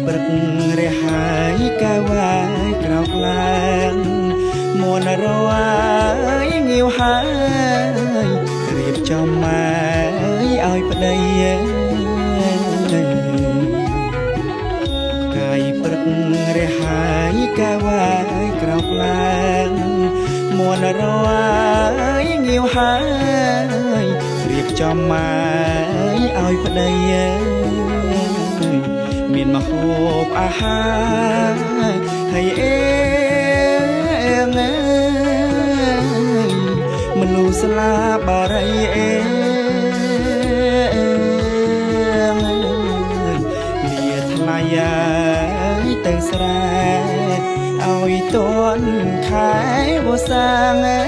ព្រឹករះហើយកាវ៉ាយក្រោកឡើងមួនរវ៉ាយងាវហើយរៀបចំមកឲ្យប្តីកាយព្រឹករះហើយកាវ៉ាយក្រោកឡើងមួនរវ៉ាយងាវហើយរៀបចំមកឲ្យប្តីមានមហូបអាហារហើយមនុស្សស្លាបារីលាថ្លៃទៅស្រែឲ្យតនខែវស្សាមេ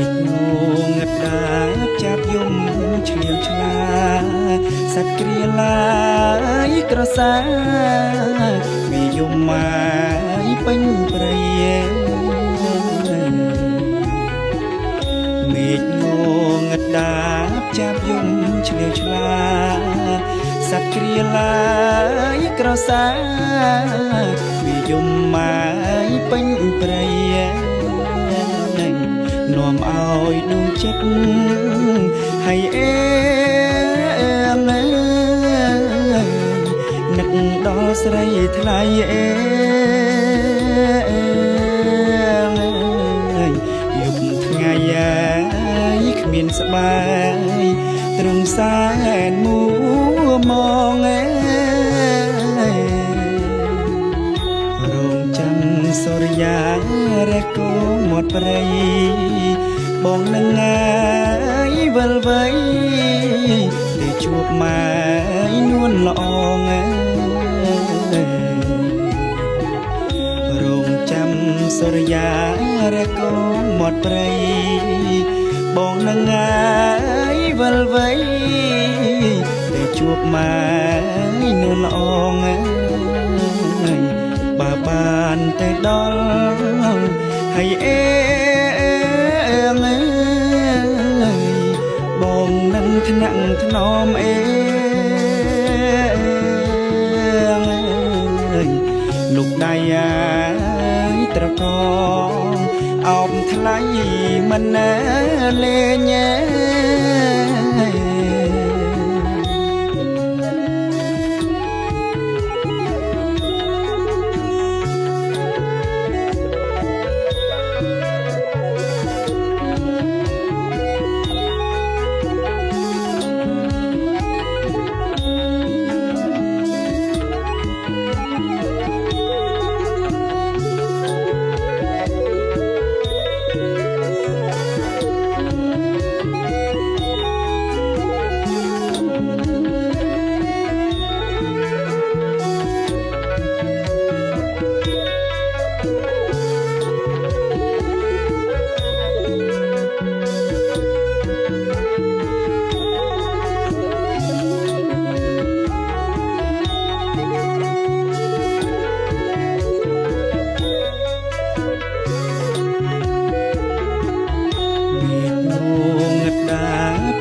ឃងងឹតដាចាប់យំឆ្លៀវឆ្លាសត្វគ្រាឡាយក្រសាវាយំមកពេញព្រៃមេឃងងឹតដាចាប់យំឆ្លៀវឆ្លាសត្វគ្រាឡាយក្រសាវាយំមកពេញព្រៃនាំឲ្យដួងចិត្តហើយនឹកដល់ស្រីថ្លៃយប់ថ្ងៃគ្មានស្បាយទ្រង់សែនមួមងរងចាំសូរិយារះគោមាត់ព្រៃបងនឹងវិលវៃទៅជួបម៉ែនួនល្អងរងចាំសូរិយារះគោមាត់ព្រៃបងនឹងវិលវៃទៅជួបម៉ែនួនល្អងបើបានទៅដល់ហើយបងនឹងថ្នាក់ថ្នមលោកដៃត្រកអោបថ្លៃមិនលេង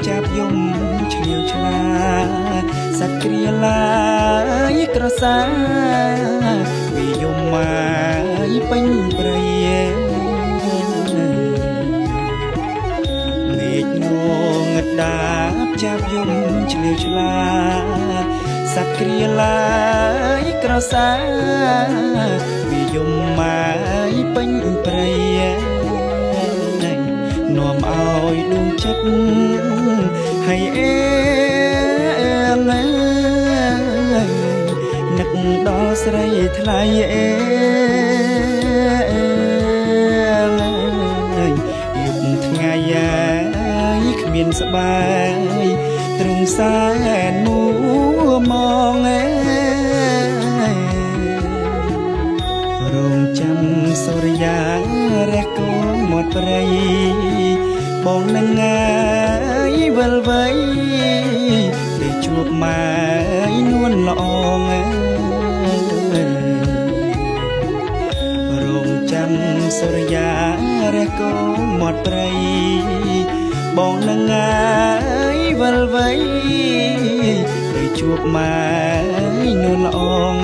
ចាប់យំឆ្លៀវឆ្លាសត្វគ្រាឡាយក្រសាវាយំមកពេញព្រៃមេឃងងឹតដាចាប់យំឆ្លៀវឆ្លាសត្វគ្រាឡាយក្រសាវាយំមកពេញព្រៃនាំឲ្យដួងចិត្តហើយនឹកដល់ស្រីថ្លៃយប់ថ្ងៃគ្មានស្បាយទ្រង់សែនមួមងរងចាំសូរិយារះគោមាត់ព្រៃបងនឹងវិលវៃទៅជួបម៉ែនួនល្អងរងចាំសូរិយារះគោមាត់ព្រៃបងនឹងវិលវៃទៅ ជួបម៉ែនួនល្អង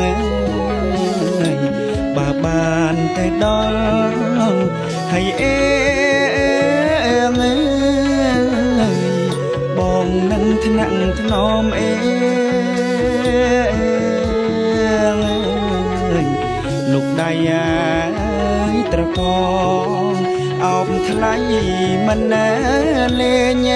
បើបានតែដល់ហើយបងនឹងថ្នាក់ថ្នមលោកដៃត្រកងអោបថ្លៃមិនណែលេង